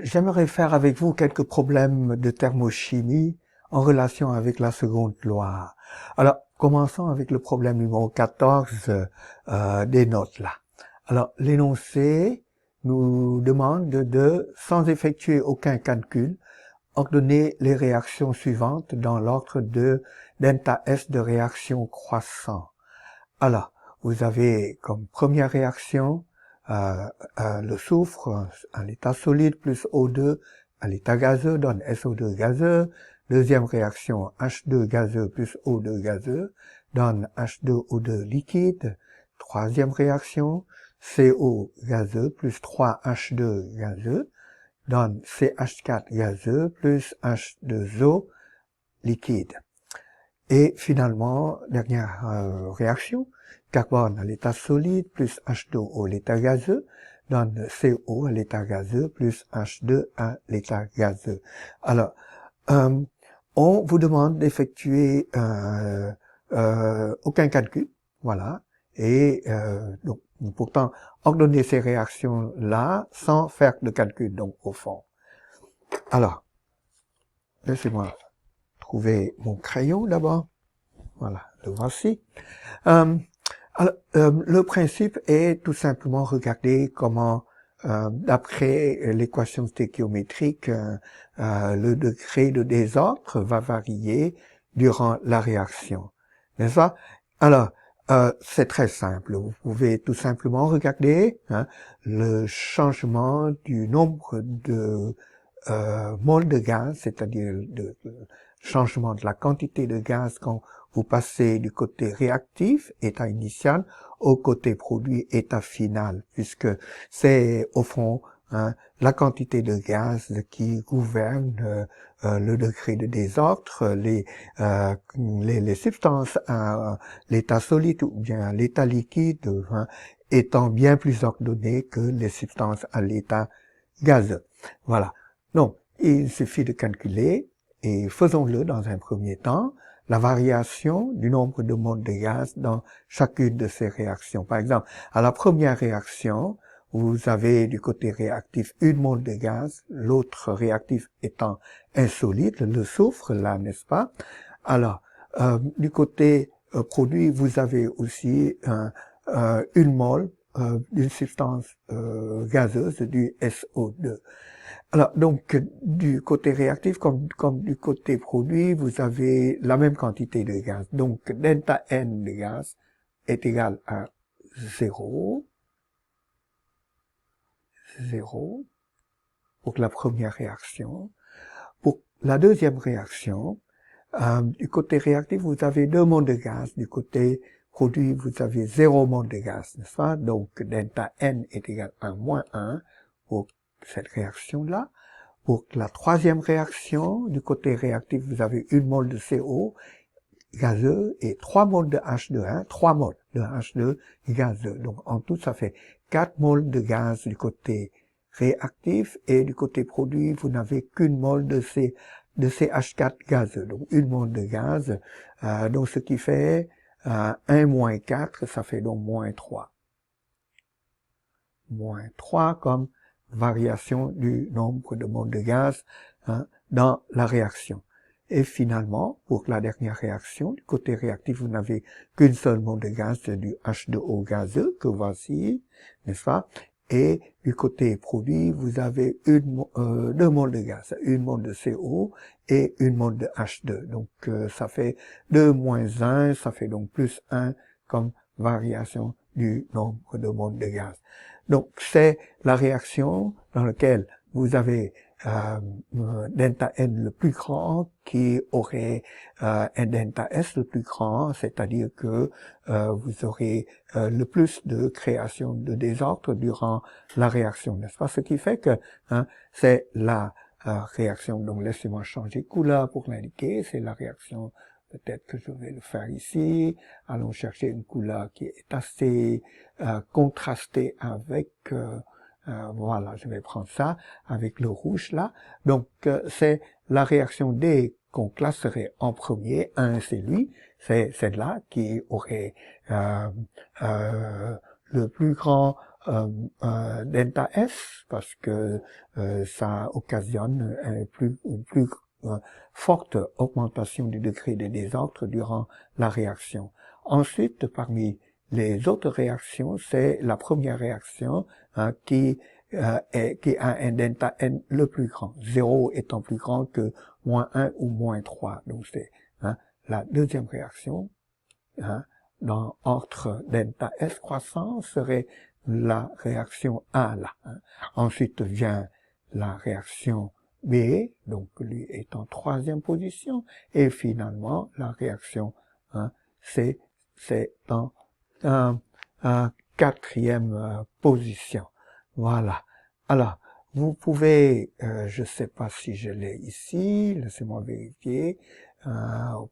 J'aimerais faire avec vous quelques problèmes de thermochimie en relation avec la seconde loi. Alors, commençons avec le problème numéro 14 des notes là. Alors, l'énoncé nous demande de, sans effectuer aucun calcul, ordonner les réactions suivantes dans l'ordre de delta S de réaction croissant. Alors, vous avez comme première réaction le soufre à l'état solide plus O2 à l'état gazeux donne SO2 gazeux. Deuxième réaction, H2 gazeux plus O2 gazeux donne H2O2 liquide. Troisième réaction, CO gazeux plus 3H2 gazeux donne CH4 gazeux plus H2O liquide. Et finalement, dernière réaction, carbone à l'état solide plus H2O à l'état gazeux donne CO à l'état gazeux plus H2 à l'état gazeux. Alors, on vous demande d'effectuer aucun calcul, voilà, et donc pourtant ordonner ces réactions-là sans faire de calcul, donc au fond. Alors, laissez-moi trouver mon crayon d'abord. Voilà, le voici. Le principe est tout simplement regarder comment, d'après l'équation stéchiométrique, le degré de désordre va varier durant la réaction. N'est-ce pas? Alors, c'est très simple. Vous pouvez tout simplement regarder le changement du nombre de moles de gaz, c'est-à-dire le changement de la quantité de gaz quand vous passez du côté réactif, état initial, au côté produit, état final, puisque c'est au fond la quantité de gaz qui gouverne le degré de désordre, les substances à l'état solide ou bien à l'état liquide étant bien plus ordonnées que les substances à l'état gazeux. Voilà. Donc, il suffit de calculer, et faisons-le dans un premier temps, la variation du nombre de moles de gaz dans chacune de ces réactions. Par exemple, à la première réaction, vous avez du côté réactif une mole de gaz, l'autre réactif étant insolite, le soufre, là, n'est-ce pas? Alors, du côté produit, vous avez aussi une mole d'une substance gazeuse, du SO2. Alors, donc, du côté réactif comme du côté produit, vous avez la même quantité de gaz. Donc, delta N de gaz est égal à 0, 0, pour la première réaction. Pour la deuxième réaction, du côté réactif, vous avez 2 moles de gaz. Du côté produit, vous avez 0 mole de gaz, n'est-ce pas? Donc, delta N est égal à moins 1 pour cette réaction-là. Pour la troisième réaction, du côté réactif, vous avez 1 mole de CO gazeux et 3 moles de H2, 3 moles de H2 gazeux. Donc, en tout, ça fait 4 moles de gaz du côté réactif et du côté produit, vous n'avez qu'une mole de CH4 gazeux. Donc, 1 mole de gaz. Donc, ce qui fait 1 moins 4, ça fait donc moins 3. Moins 3 comme variation du nombre de moles de gaz dans la réaction. Et finalement, pour la dernière réaction, du côté réactif, vous n'avez qu'une seule mole de gaz, c'est du H2O gazeux, que voici, n'est-ce pas? Et du côté produit, vous avez 2 moles de gaz, 1 mole de CO et 1 mole de H2. Donc, ça fait 2 moins 1, ça fait donc plus 1 comme variation du nombre de moles de gaz. Donc, c'est la réaction dans laquelle vous avez delta N le plus grand qui aurait un delta S le plus grand, c'est-à-dire que vous aurez le plus de création de désordre durant la réaction, n'est-ce pas? Ce qui fait que c'est la réaction, donc laissez-moi changer de couleur pour l'indiquer, c'est la réaction. Peut-être que je vais le faire ici. Allons chercher une couleur qui est assez contrastée avec... voilà, je vais prendre ça avec le rouge là. Donc, c'est la réaction D qu'on classerait en premier. 1, c'est lui. C'est celle-là qui aurait le plus grand delta S parce que ça occasionne une plus forte augmentation du degré de désordre durant la réaction. Ensuite, parmi les autres réactions, c'est la première réaction qui a un delta N le plus grand, 0 étant plus grand que moins 1 ou moins 3. Donc c'est la deuxième réaction dans ordre delta S croissant serait la réaction A là. Ensuite vient la réaction B, donc lui est en troisième position, et finalement la réaction C, c'est en quatrième position. Voilà. Alors, vous pouvez, je ne sais pas si je l'ai ici, laissez-moi vérifier.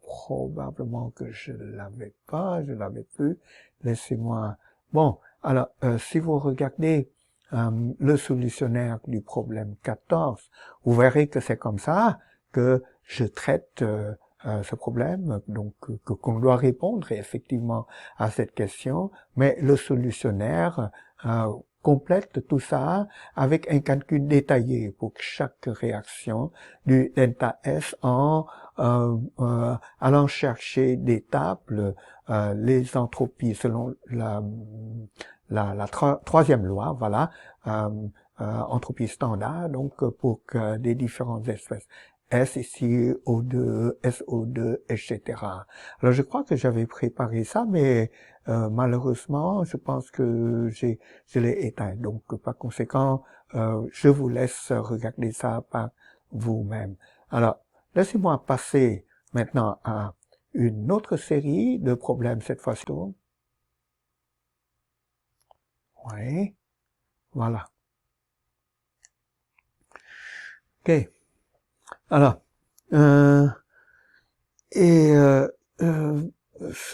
Probablement que je ne l'avais pas, je l'avais plus. Laissez-moi. Bon, alors, si vous regardez le solutionnaire du problème 14, vous verrez que c'est comme ça que je traite ce problème, donc qu'on doit répondre effectivement à cette question, mais le solutionnaire complète tout ça avec un calcul détaillé pour chaque réaction du delta S en allant chercher des tables, les entropies selon la troisième loi, voilà, entropie standard, donc pour des différentes espèces. S ici, O2, SO2, etc. Alors je crois que j'avais préparé ça, mais malheureusement, je pense que je l'ai éteint. Donc par conséquent, je vous laisse regarder ça par vous-même. Alors, laissez-moi passer maintenant à une autre série de problèmes cette fois-ci. Oui, voilà. Ok. Alors, ce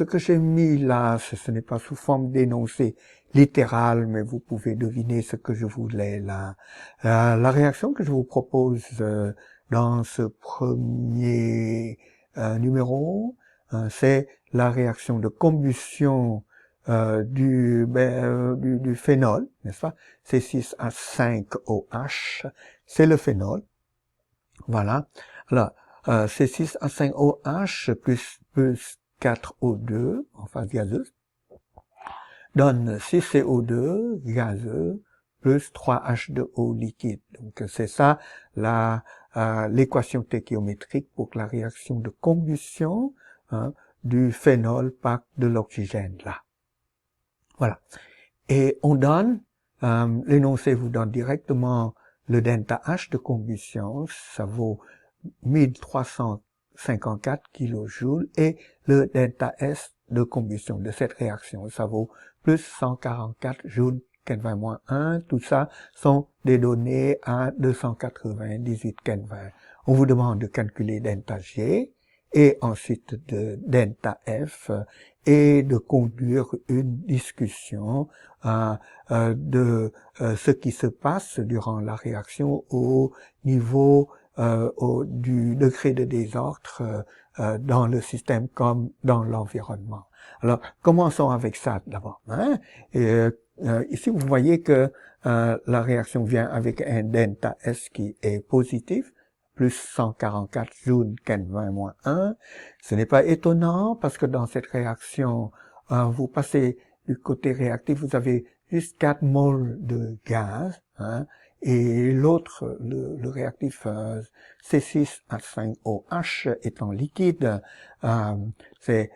que j'ai mis là, ce n'est pas sous forme d'énoncé littéral, mais vous pouvez deviner ce que je voulais là. La réaction que je vous propose dans ce premier numéro, c'est la réaction de combustion du phénol, n'est-ce pas? C6H5OH, c'est le phénol. Voilà. Alors, C6H5OH plus 4O2 en phase gazeuse donne 6CO2 gazeux plus 3H2O liquide. Donc c'est ça l'équation stéquiométrique pour la réaction de combustion du phénol par de l'oxygène là. Voilà. Et on donne, l'énoncé vous donne directement le delta H de combustion, ça vaut 1354 kJ, et le delta S de combustion de cette réaction, ça vaut plus 144 joules Kelvin-1. Tout ça sont des données à 298 Kelvin. On vous demande de calculer delta G et ensuite de delta F et de conduire une discussion de ce qui se passe durant la réaction au niveau du degré de désordre dans le système comme dans l'environnement. Alors, commençons avec ça d'abord. Ici, vous voyez que la réaction vient avec un delta S qui est positif, plus 144 joules Kelvin-1. Ce n'est pas étonnant parce que dans cette réaction, vous passez du côté réactif, vous avez juste 4 moles de gaz, et l'autre, le réactif C6H5OH étant liquide, c'est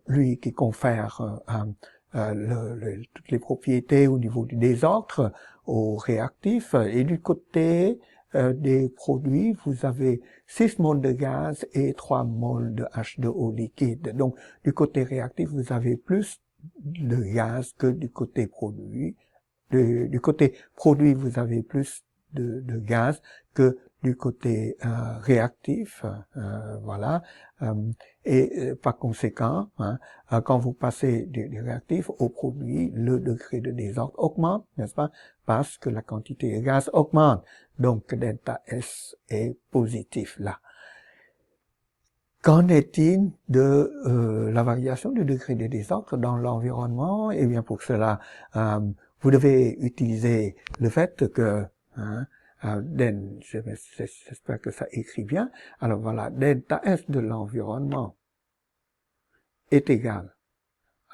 lui qui confère toutes les propriétés au niveau du désordre au réactif. Et du côté des produits, vous avez 6 moles de gaz et 3 moles de H2O liquide. Donc, du côté réactif, vous avez plus de gaz que du côté produit. Du côté produit, vous avez plus de gaz que du côté réactif, voilà. Et par conséquent, quand vous passez du réactif au produit, le degré de désordre augmente, n'est-ce pas? Parce que la quantité de gaz augmente. Donc, delta S est positif là. Qu'en est-il de la variation du degré de désordre dans l'environnement? Eh bien, pour cela, vous devez utiliser le fait que, j'espère que ça écrit bien. Alors voilà, delta S de l'environnement est égal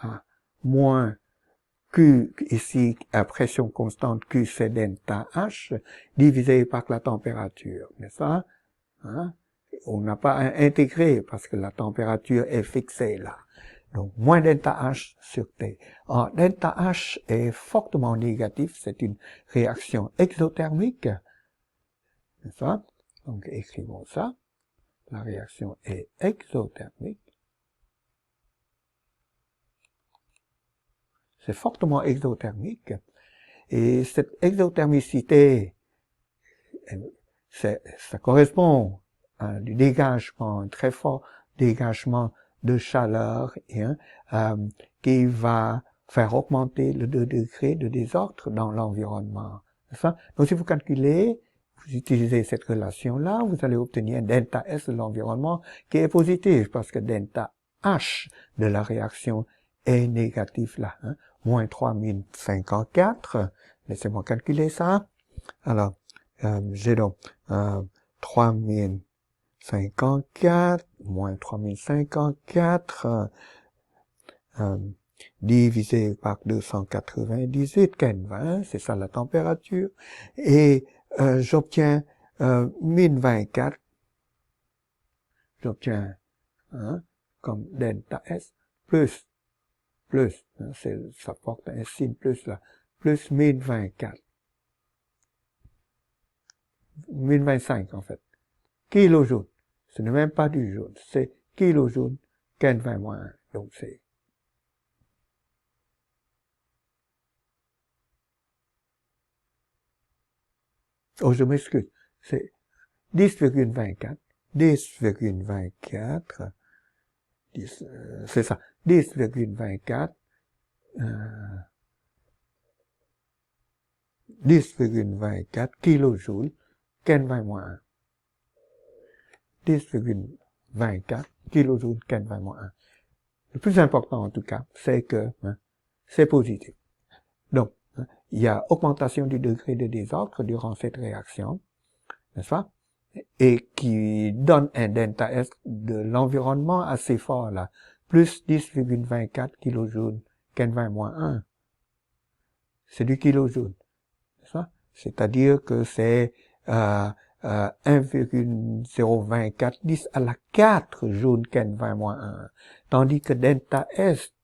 à moins Q, ici, à pression constante, Q c'est delta H, divisé par la température, n'est-ce pas? On n'a pas à intégrer parce que la température est fixée là. Donc, moins delta H sur T. Or, delta H est fortement négatif, c'est une réaction exothermique, n'est-ce pas? Donc, écrivons ça. La réaction est exothermique. C'est fortement exothermique. Et cette exothermicité, ça correspond à du dégagement, un très fort dégagement de chaleur qui va faire augmenter le degré de désordre dans l'environnement. Donc si vous calculez, vous utilisez cette relation-là, vous allez obtenir delta S de l'environnement qui est positif parce que delta H de la réaction est négatif là. Moins 3054. Laissez-moi calculer ça. Alors, j'ai donc 3054 moins 3054 divisé par 298, Ken 20, c'est ça la température, et j'obtiens 1024, j'obtiens comme delta S plus, ça porte un signe plus là, plus 1024. 1025 en fait. Kilojoules. Ce n'est même pas du joule. C'est kilojoules, Ken 20 moins 1. Donc c'est. Oh, je m'excuse. C'est 10,24. 10,24. C'est ça. 10,24. 10,24 kilojoules, Ken 20 moins 1. 10,24 kilojoules, Ken 20 moins 1. Le plus important, en tout cas, c'est que c'est positif. Donc, il y a augmentation du degré de désordre durant cette réaction, n'est-ce pas? Et qui donne un delta S de l'environnement assez fort, là. Plus 10,24 kilojoules, Ken 20 moins 1. C'est du kilojoule. C'est-à-dire que c'est 1,024 10 à la 4 joules Ken 20 moins 1. Tandis que delta S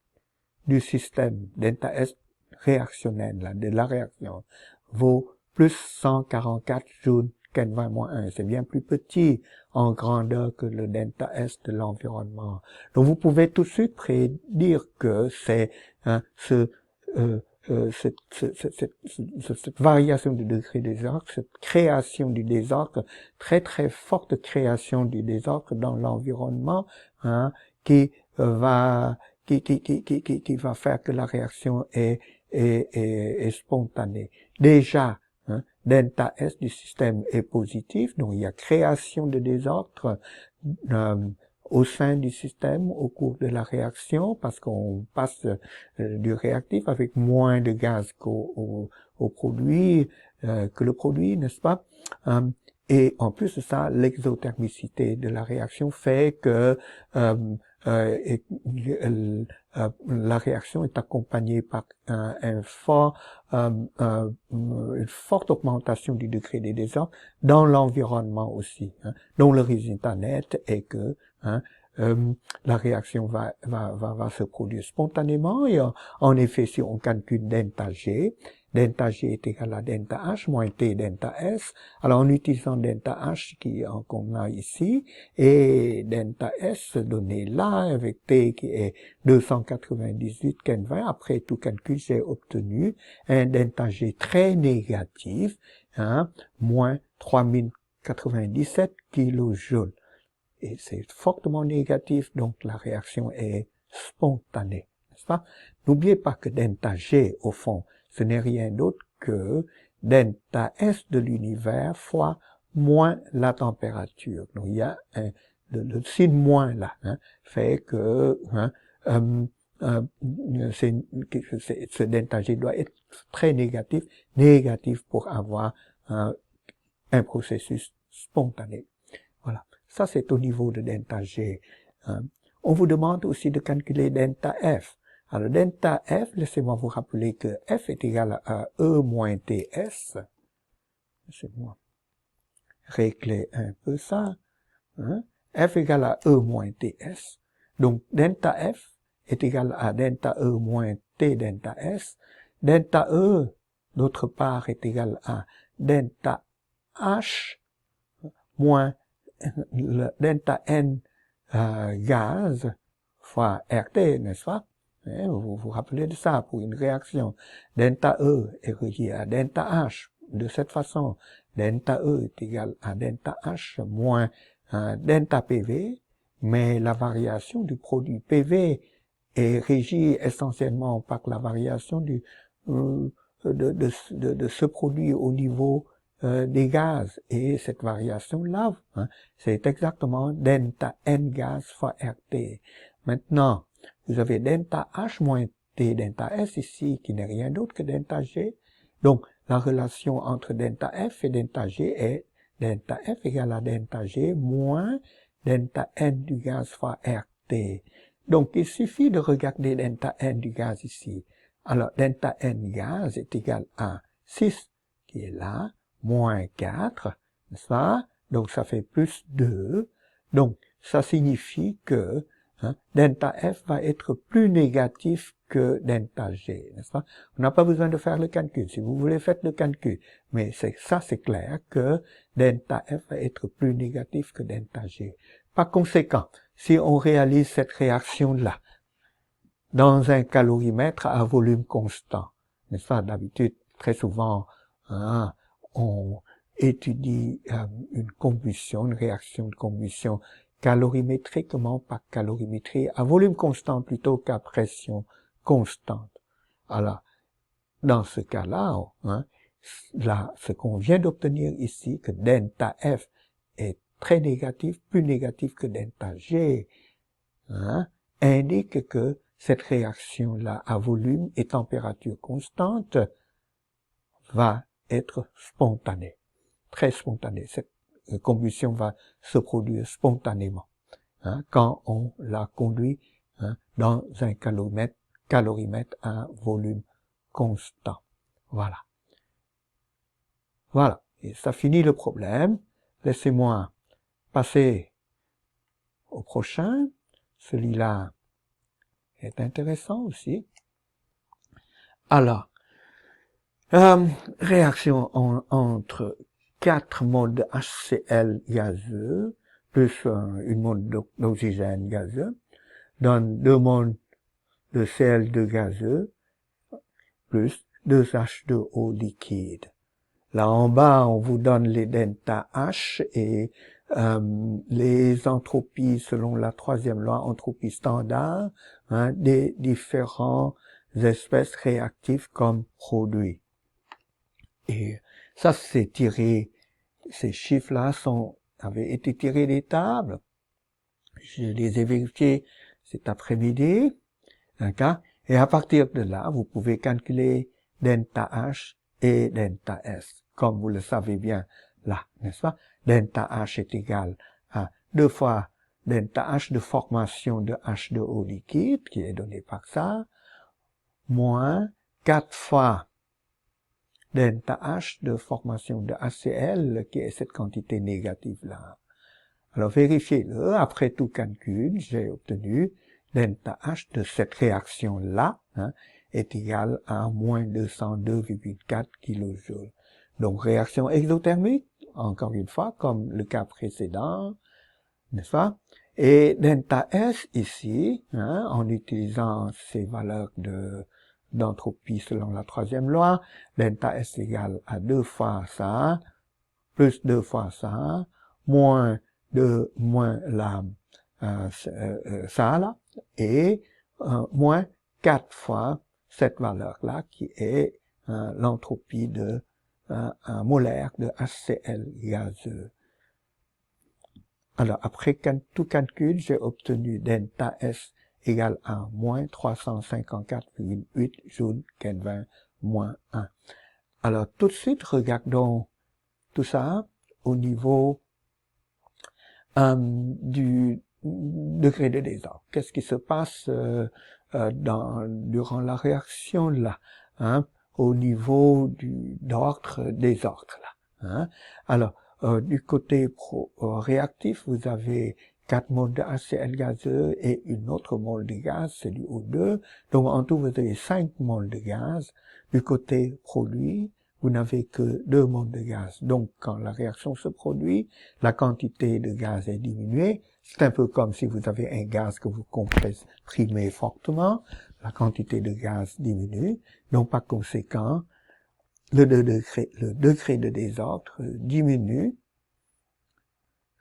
du système, delta S réactionnel, là, de la réaction, vaut plus 144 joules Ken 20 moins 1. C'est bien plus petit en grandeur que le delta S de l'environnement. Donc vous pouvez tout de suite prédire que c'est cette variation du degré du désordre, cette création du désordre, très très forte création du désordre dans l'environnement, qui va faire que la réaction est spontanée. Déjà, delta S du système est positif, donc il y a création de désordre au sein du système au cours de la réaction, parce qu'on passe du réactif avec moins de gaz qu'au produit, que le produit, n'est-ce pas? Et en plus de ça, l'exothermicité de la réaction fait que la réaction est accompagnée par une forte augmentation du degré des désordres dans l'environnement aussi. Donc le résultat net est que la réaction va se produire spontanément et en effet, si on calcule delta G est égal à delta H moins T delta S. Alors en utilisant delta H qu'on a ici et delta S donné là avec T qui est 298 Ken 20, après tout calcul, j'ai obtenu un delta G très négatif, moins 3097 kilojoules. Et c'est fortement négatif, donc la réaction est spontanée, n'est-ce pas? N'oubliez pas que delta G, au fond, ce n'est rien d'autre que delta S de l'univers fois moins la température. Donc il y a le signe moins là, fait que ce delta G doit être très négatif pour avoir un processus spontané. Voilà. Ça, c'est au niveau de delta G. On vous demande aussi de calculer delta F. Alors, delta F, laissez-moi vous rappeler que F est égal à E moins TS. Laissez-moi régler un peu ça. F égale à E moins TS. Donc, delta F est égal à delta E moins T delta S. Delta E, d'autre part, est égal à delta H moins le delta N gaz fois RT, n'est-ce pas? Vous vous rappelez de ça pour une réaction. Delta E est relié à delta H. De cette façon, delta E est égal à delta H moins delta PV, mais la variation du produit PV est régie essentiellement par la variation de ce produit au niveau des gaz. Et cette variation-là, c'est exactement delta N gaz fois RT. Maintenant, vous avez delta H moins T delta S ici, qui n'est rien d'autre que delta G. Donc, la relation entre delta F et delta G est delta F égale à delta G moins delta N du gaz fois RT. Donc, il suffit de regarder delta N du gaz ici. Alors, delta N gaz est égal à 6, qui est là, moins 4, n'est-ce pas? Donc, ça fait plus 2. Donc, ça signifie que delta F va être plus négatif que delta G, n'est-ce pas? On n'a pas besoin de faire le calcul. Si vous voulez, faites le calcul. Mais c'est clair que delta F va être plus négatif que delta G. Par conséquent, si on réalise cette réaction-là dans un calorimètre à volume constant, n'est-ce pas? D'habitude, très souvent, on étudie une combustion, une réaction de combustion calorimétriquement par calorimétrie, à volume constant plutôt qu'à pression constante. Alors, dans ce cas-là, ce qu'on vient d'obtenir ici, que delta F est très négatif, plus négatif que delta G, indique que cette réaction-là à volume et température constante va être spontanée, très spontanée. Cette combustion va se produire spontanément quand on la conduit dans un calorimètre à volume constant. Voilà. Voilà. Et ça finit le problème. Laissez-moi passer au prochain. Celui-là est intéressant aussi. Alors, réaction entre 4 moles de HCl gazeux plus une mole d'oxygène gazeux donne 2 moles de Cl2 gazeux plus 2 H2O liquide. Là en bas, on vous donne les delta H et les entropies selon la troisième loi, entropie standard, des différents espèces réactives comme produits. Et ça, c'est tiré, ces chiffres-là avaient été tirés des tables. Je les ai vérifiés cet après-midi. D'accord? Et à partir de là, vous pouvez calculer delta H et delta S, comme vous le savez bien là, n'est-ce pas? Delta H est égal à 2 fois delta H de formation de H2O liquide, qui est donné par ça, moins 4 fois delta H de formation de HCl, qui est cette quantité négative-là. Alors, vérifiez-le. Après tout calcul, j'ai obtenu delta H de cette réaction-là est égal à moins 202,4 kJ. Donc, réaction exothermique, encore une fois, comme le cas précédent, n'est-ce pas? Et delta S ici, en utilisant ces valeurs d'entropie selon la troisième loi, delta S égale à 2 fois ça, plus 2 fois ça, moins la ça là, et moins 4 fois cette valeur-là qui est l'entropie molaire de HCl gazeux. Alors, après tout calcul, j'ai obtenu delta S égale à moins 354,8 joules Kelvin moins 1. Alors, tout de suite, regardons tout ça au niveau du degré de désordre. Qu'est-ce qui se passe durant la réaction là, hein, au niveau d'ordre désordre là. Hein. Alors, du côté réactif, vous avez 4 moles de HCl gazeux et une autre mole de gaz, c'est du O2. Donc, en tout, vous avez 5 moles de gaz. Du côté produit, vous n'avez que 2 moles de gaz. Donc, quand la réaction se produit, la quantité de gaz est diminuée. C'est un peu comme si vous avez un gaz que vous comprimez fortement. La quantité de gaz diminue. Donc, par conséquent, le degré de désordre diminue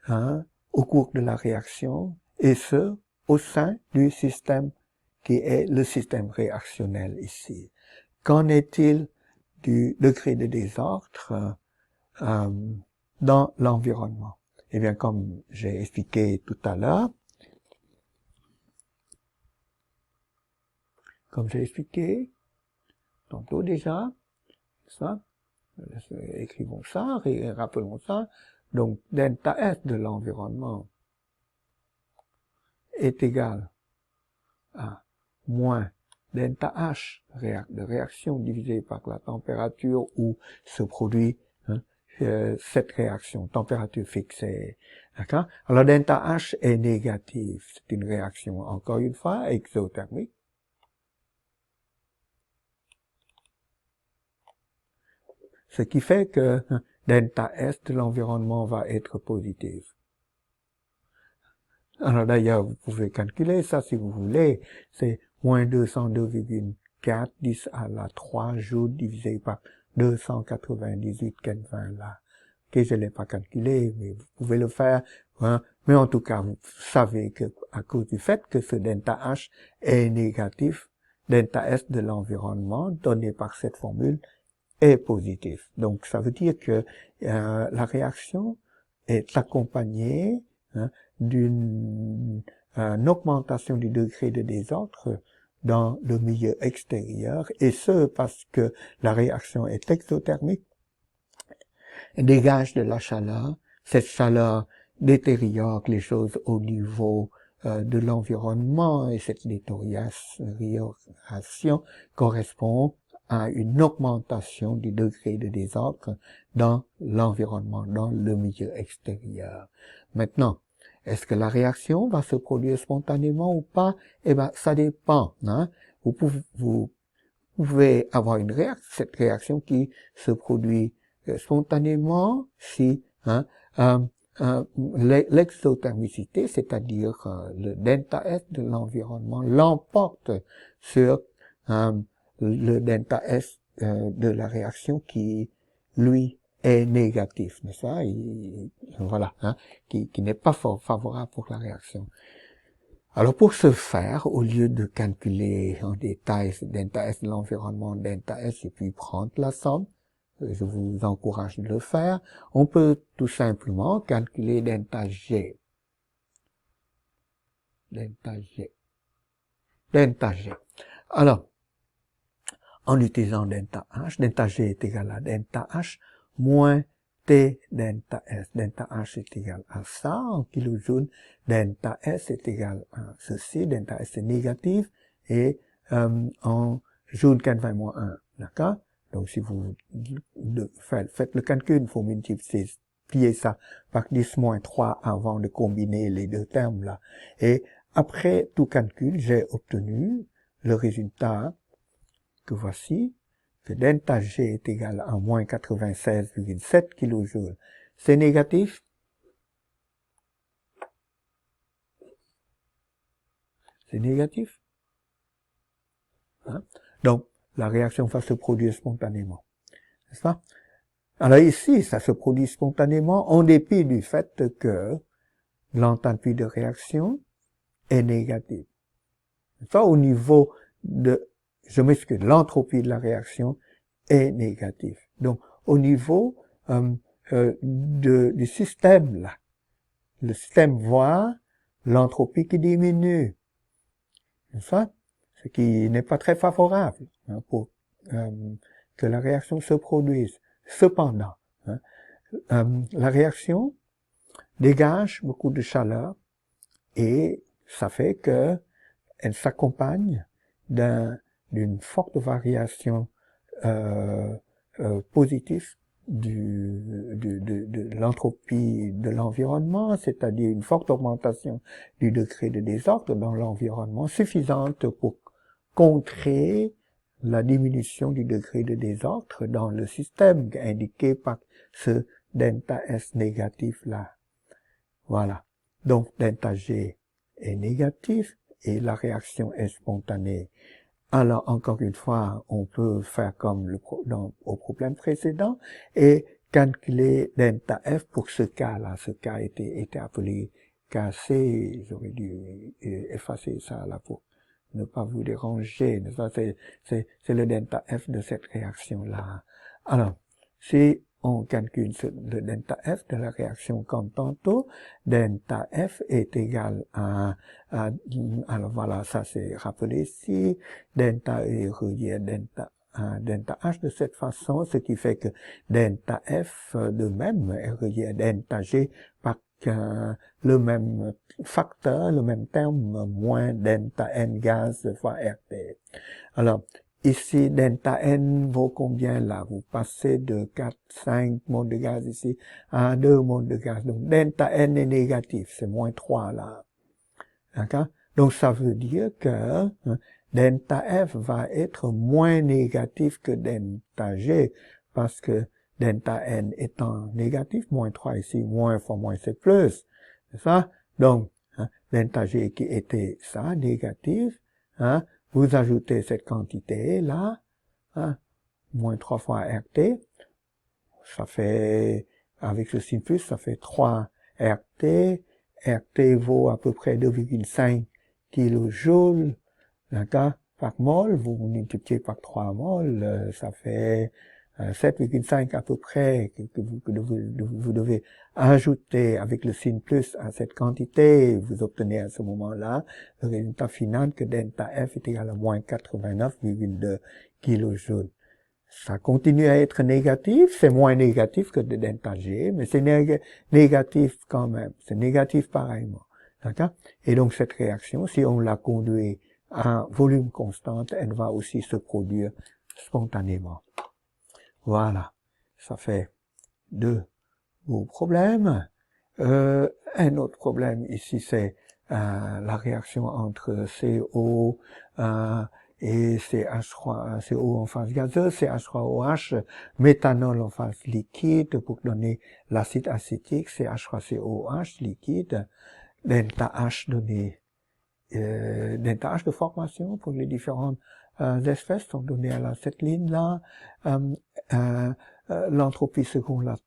hein, au cours de la réaction, et ce, au sein du système qui est le système réactionnel ici. Qu'en est-il du degré de désordre dans l'environnement? Eh bien, comme j'ai expliqué tout à l'heure, tantôt déjà, ça, écrivons ça, et rappelons ça. Donc, delta S de l'environnement est égal à moins delta H de réaction divisé par la température où se produit cette réaction, température fixée. D'accord? Alors, delta H est négatif. C'est une réaction, encore une fois, exothermique. Ce qui fait que delta S de l'environnement va être positif. Alors d'ailleurs, vous pouvez calculer ça si vous voulez. C'est moins 202,4 10 à la 3 joules divisé par 298 Kelvin là. Ok, je l'ai pas calculé, mais vous pouvez le faire. Hein. Mais en tout cas, vous savez que à cause du fait que ce delta H est négatif, delta S de l'environnement donné par cette formule est positif. Donc ça veut dire que la réaction est accompagnée d'une augmentation du degré de désordre dans le milieu extérieur, et ce parce que la réaction est exothermique, dégage de la chaleur. Cette chaleur détériore les choses au niveau de l'environnement, et cette détérioration correspond à une augmentation du degré de désordre dans l'environnement, dans le milieu extérieur. Maintenant, est-ce que la réaction va se produire spontanément ou pas? Eh ben, ça dépend. Hein? Vous pouvez avoir cette réaction qui se produit spontanément si l'exothermicité, c'est-à-dire le delta S de l'environnement, l'emporte sur le delta S de la réaction qui, lui, est négatif, n'est-ce pas? Voilà, hein, qui n'est pas favorable pour la réaction. Alors pour ce faire, au lieu de calculer en détail delta S de l'environnement, delta S, et puis prendre la somme, je vous encourage de le faire, on peut tout simplement calculer delta G. Delta G. Alors, en utilisant delta G est égal à delta H moins T delta S. Delta H est égal à ça en kilojoules. Delta S est égal à ceci. Delta S est négatif. Et en joules Kelvin moins 1. D'accord? Donc, si vous faites le calcul, il faut multiplier ça par 10 moins 3 avant de combiner les deux termes là. Et après tout calcul, j'ai obtenu le résultat que voici, que delta G est égal à moins 96,7 kJ. C'est négatif? C'est négatif? Hein? Donc, la réaction va se produire spontanément. N'est-ce pas? Alors ici, ça se produit spontanément en dépit du fait que l'enthalpie de réaction est négative. Ça, au niveau de, je m'excuse, l'entropie de la réaction est négative. Donc, au niveau du système, là, le système voit l'entropie qui diminue. n'est-ce pas? Ce qui n'est pas très favorable hein, pour que la réaction se produise. Cependant, hein, la réaction dégage beaucoup de chaleur et ça fait que elle s'accompagne d'une forte variation positive de l'entropie de l'environnement, c'est-à-dire une forte augmentation du degré de désordre dans l'environnement, suffisante pour contrer la diminution du degré de désordre dans le système indiqué par ce delta S négatif-là. Voilà. Donc, delta G est négatif et la réaction est spontanée. Alors, encore une fois, on peut faire comme au problème précédent et calculer delta F pour ce cas-là. Ce cas était appelé cas C. J'aurais dû effacer ça là pour ne pas vous déranger. C'est le delta F de cette réaction-là. Alors, si on calcule le delta F de la réaction comme tantôt, delta F est égal à alors voilà, ça c'est rappelé ici, delta E est relié à delta H de cette façon, ce qui fait que delta F de même est relié à delta G par le même facteur, le même terme, moins delta N gaz fois RT. Alors, ici, delta N vaut combien là? Vous passez de 4, 5 moles de gaz ici à 2 moles de gaz. Donc, delta N est négatif, c'est moins 3 là. D'accord? Donc, ça veut dire que delta F va être moins négatif que delta G parce que delta N étant négatif, moins 3 ici, moins fois moins c'est plus. C'est ça? Donc, delta G qui était ça, négatif, vous ajoutez cette quantité là, moins 3 fois RT, ça fait, avec le signe plus, ça fait 3 RT, RT vaut à peu près 2,5 kJ, d'accord, par mol, vous multipliez par 3 moles, ça fait 7,5 à peu près que vous devez ajouter avec le signe plus à cette quantité. Vous obtenez à ce moment-là le résultat final que delta F est égal à moins 89,2 kJ. Ça continue à être négatif, c'est moins négatif que de delta G, mais c'est négatif quand même, c'est négatif pareillement. D'accord? Et donc cette réaction, si on la conduit à volume constant, elle va aussi se produire spontanément. Voilà, ça fait 2 beaux problèmes. Un autre problème ici, c'est la réaction entre CO et CH3, CO en phase gazeuse, CH3OH, méthanol en phase liquide pour donner l'acide acétique, CH3COH liquide, delta H donné, delta H de formation pour les différentes espèces sont données à cette ligne-là. L'entropie selon la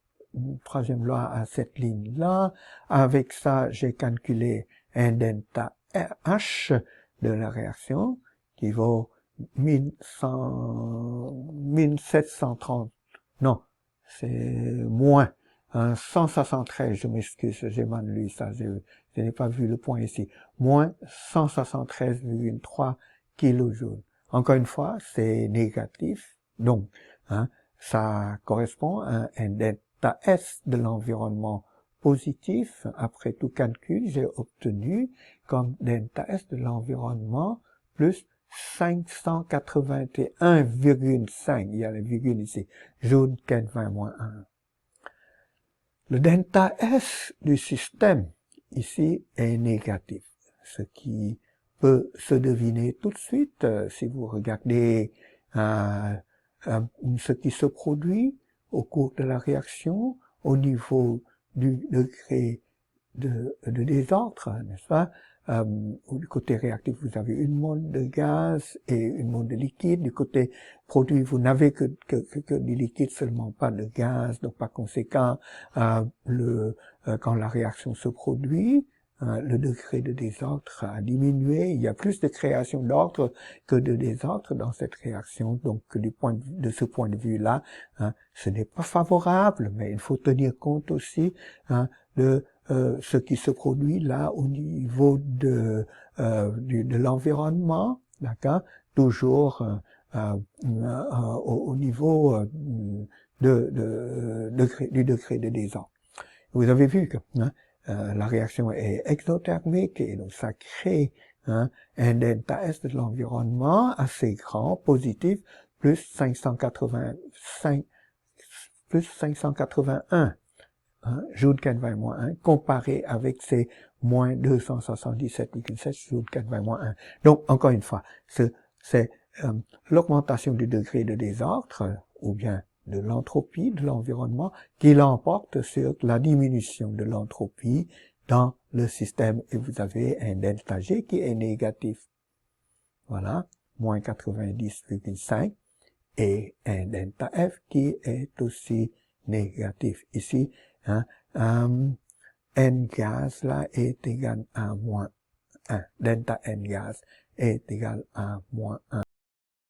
troisième loi à cette ligne-là. Avec ça, j'ai calculé un delta H de la réaction qui vaut 1730. Non, c'est moins. 173, je m'excuse, j'ai mal lu ça, je n'ai pas vu le point ici. Moins 173,3 kJ. Encore une fois, c'est négatif, donc ça correspond à un delta S de l'environnement positif. Après tout calcul, j'ai obtenu comme delta S de l'environnement plus 581,5. Il y a la virgule ici. Jaune 20-1. Le delta S du système ici est négatif. Ce qui peut se deviner tout de suite si vous regardez ce qui se produit au cours de la réaction au niveau du degré de désordre, n'est-ce pas? Du côté réactif, vous avez 1 mole de gaz et 1 mole de liquide. Du côté produit, vous n'avez que du liquide, seulement pas de gaz. Donc, par conséquent, quand la réaction se produit, le degré de désordre a diminué. Il y a plus de création d'ordre que de désordre dans cette réaction. Donc, de ce point de vue-là, ce n'est pas favorable, mais il faut tenir compte aussi de ce qui se produit là au niveau de l'environnement, d'accord, toujours au niveau du degré de désordre. Vous avez vu que la réaction est exothermique et donc ça crée un delta S de l'environnement assez grand, positif, plus 581, joule 4/-1, comparé avec ces moins 277,7 joule 4/-1. Donc, encore une fois, c'est l'augmentation du degré de désordre, ou bien de l'entropie de l'environnement, qui l'emporte sur la diminution de l'entropie dans le système. Et vous avez un delta G qui est négatif. Voilà, moins 90,5. Et un delta F qui est aussi négatif. Ici, N gaz là est égal à moins 1. Delta N gaz est égal à moins 1.